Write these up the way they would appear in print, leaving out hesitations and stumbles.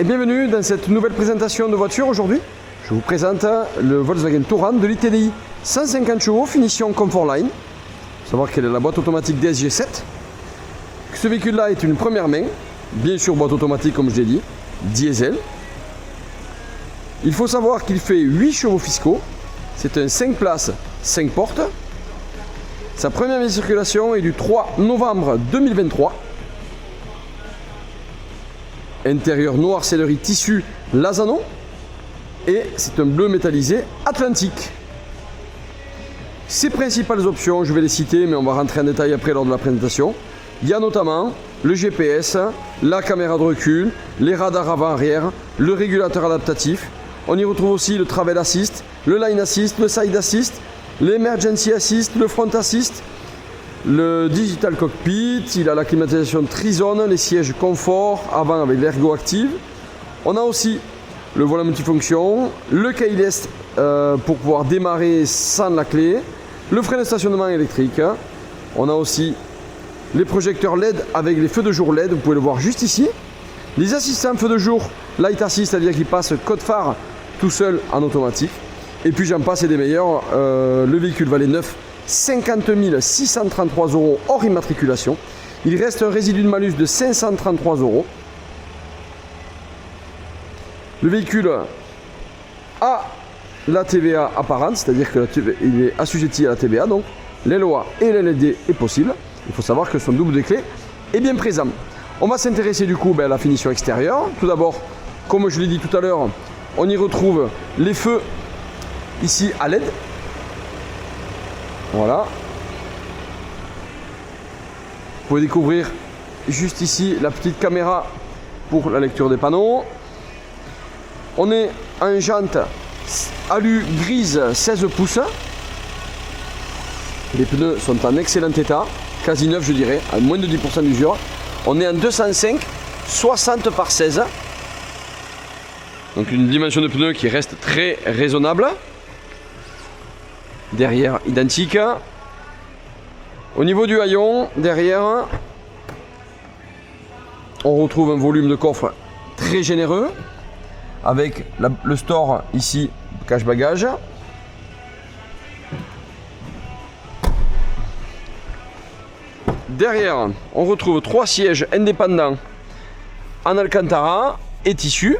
et bienvenue dans cette nouvelle présentation de voiture. Aujourd'hui, je vous présente le Volkswagen Touran de l'ITDI 150 chevaux finition Comfortline. Il faut savoir qu'elle est la boîte automatique DSG7. Ce véhicule-là est une première main, bien sûr boîte automatique comme je l'ai dit, diesel. Il faut savoir qu'il fait 8 chevaux fiscaux. C'est un 5 places, 5 portes. Sa première mise en circulation est du 3 novembre 2023. Intérieur noir sellerie tissu Lasano. Et c'est un bleu métallisé Atlantique. Ses principales options, je vais les citer, mais on va rentrer en détail après lors de la présentation. Il y a notamment le GPS, la caméra de recul, les radars avant-arrière, le régulateur adaptatif. On y retrouve aussi le Travel Assist, le Line Assist, le Side Assist, l'Emergency Assist, le Front Assist, le Digital Cockpit. Il a la climatisation Trizone, les sièges confort avant avec l'Ergo Active. On a aussi le volant multifonction, le keyless pour pouvoir démarrer sans la clé, le frein de stationnement électrique. On a aussi les projecteurs LED avec les feux de jour LED, vous pouvez le voir juste ici. Les assistants feux de jour Light Assist, c'est-à-dire qu'il passe code phare tout seul en automatique. Et puis j'en passe et des meilleurs. Le véhicule valait neuf 50 633 € hors immatriculation. Il reste un résidu de malus de 533 €. Le véhicule a la TVA apparente, c'est-à-dire qu'il est assujetti à la TVA, donc les lois et l'LD est possible. Il faut savoir que son double de clé est bien présent. On va s'intéresser du coup à la finition extérieure. Tout d'abord, comme je l'ai dit tout à l'heure, on y retrouve les feux ici à LED. Voilà. Vous pouvez découvrir juste ici la petite caméra pour la lecture des panneaux. On est en jante alu grise 16 pouces. Les pneus sont en excellent état, quasi neuf je dirais, à moins de 10% d'usure. On est en 205 60 par 16. Donc une dimension de pneus qui reste très raisonnable. Derrière, identique. Au niveau du haillon, derrière, on retrouve un volume de coffre très généreux avec le store ici, cache-bagages. Derrière, on retrouve 3 sièges indépendants en Alcantara et tissu.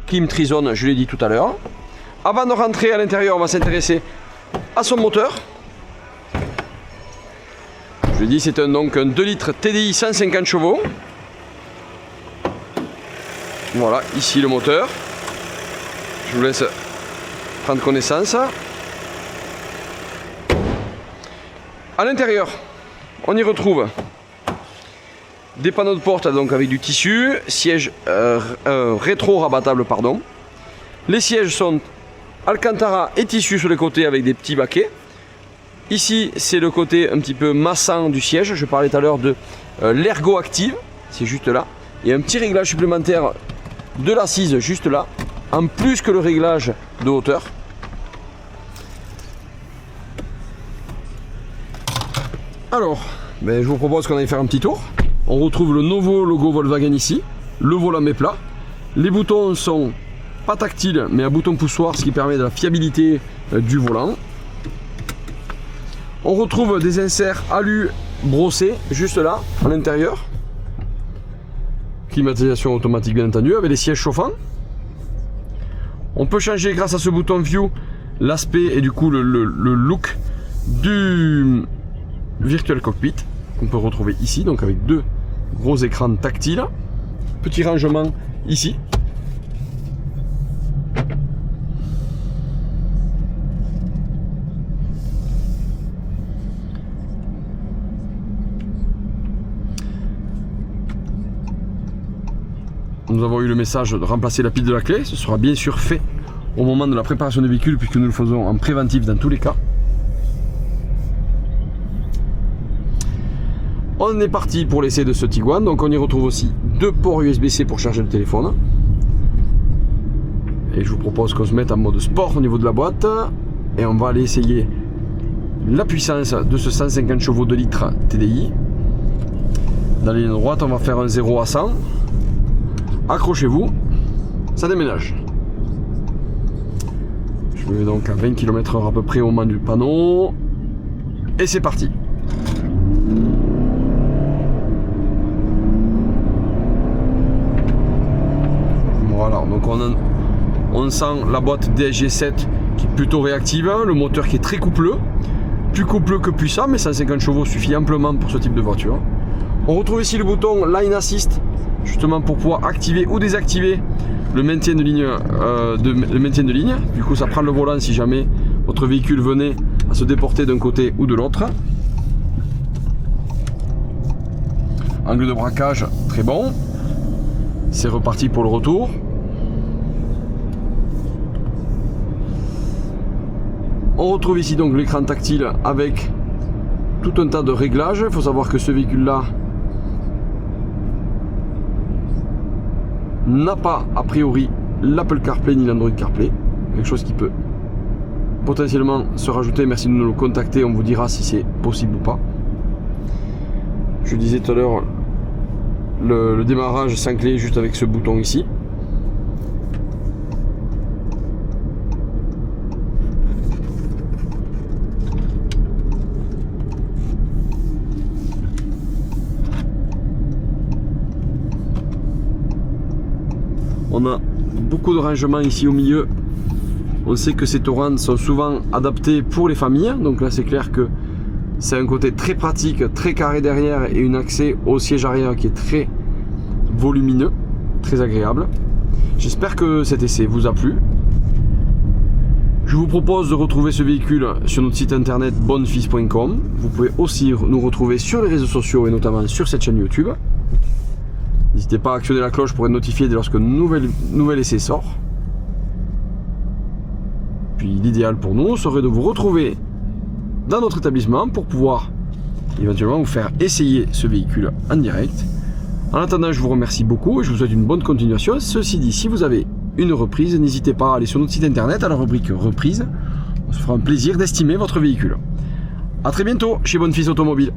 Clim Trizone, je l'ai dit tout à l'heure. Avant de rentrer à l'intérieur, on va s'intéresser à son moteur. Je l'ai dit, c'est donc un 2 litres TDI 150 chevaux. Voilà, ici le moteur. Je vous laisse prendre connaissance. À l'intérieur, on y retrouve des panneaux de porte donc avec du tissu, siège rétro rabattable pardon. Les sièges sont Alcantara et tissu sur les côtés avec des petits baquets. Ici c'est le côté un petit peu massant du siège. Je parlais tout à l'heure de l'Ergo Active, c'est juste là. Il y a un petit réglage supplémentaire de l'assise juste là, en plus que le réglage de hauteur. Alors, je vous propose qu'on aille faire un petit tour. On retrouve le nouveau logo Volkswagen ici, le volant est plat. Les boutons sont pas tactiles mais à bouton poussoir, ce qui permet de la fiabilité du volant. On retrouve des inserts alu brossés juste là, à l'intérieur. Climatisation automatique bien entendu, avec les sièges chauffants. On peut changer grâce à ce bouton View l'aspect et du coup le look du Virtual Cockpit qu'on peut retrouver ici, donc avec 2 gros écrans tactiles. Petit rangement ici. Nous avons eu le message de remplacer la pile de la clé. Ce sera bien sûr fait au moment de la préparation du véhicule puisque nous le faisons en préventif dans tous les cas. On est parti pour l'essai de ce Tiguan. Donc on y retrouve aussi 2 ports USB-C pour charger le téléphone. Et je vous propose qu'on se mette en mode sport au niveau de la boîte. Et on va aller essayer la puissance de ce 150 chevaux de litre TDI. Dans la ligne droite, on va faire un 0 à 100. accrochez-vous, ça déménage. Je vais donc à 20 km/h à peu près au moment du panneau. Et c'est parti. Voilà, donc on sent la boîte DSG7 qui est plutôt réactive, le moteur qui est très coupleux, plus coupleux que puissant, mais 150 chevaux suffit amplement pour ce type de voiture. On retrouve ici le bouton Line Assist, justement pour pouvoir activer ou désactiver le maintien de ligne. Du coup, ça prend le volant si jamais votre véhicule venait à se déporter d'un côté ou de l'autre. Angle de braquage très bon. C'est reparti pour le retour. On retrouve ici donc l'écran tactile avec tout un tas de réglages. Il faut savoir que ce véhicule-là n'a pas a priori l'Apple CarPlay ni l'Android CarPlay. Quelque chose qui peut potentiellement se rajouter. Merci de nous le contacter, on vous dira si c'est possible ou pas. Je disais tout à l'heure le démarrage sans clé juste avec ce bouton ici. On a beaucoup de rangements ici au milieu. On sait que ces Tauran sont souvent adaptés pour les familles. Donc là c'est clair que c'est un côté très pratique, très carré derrière et un accès au siège arrière qui est très volumineux, très agréable. J'espère que cet essai vous a plu. Je vous propose de retrouver ce véhicule sur notre site internet bonnefils.com. Vous pouvez aussi nous retrouver sur les réseaux sociaux et notamment sur cette chaîne YouTube. N'hésitez pas à actionner la cloche pour être notifié dès lorsque nouvel essai sort. Puis l'idéal pour nous serait de vous retrouver dans notre établissement pour pouvoir éventuellement vous faire essayer ce véhicule en direct. En attendant, je vous remercie beaucoup et je vous souhaite une bonne continuation. Ceci dit, si vous avez une reprise, n'hésitez pas à aller sur notre site internet à la rubrique reprise. On se fera un plaisir d'estimer votre véhicule. A très bientôt chez Bonnefils Automobile.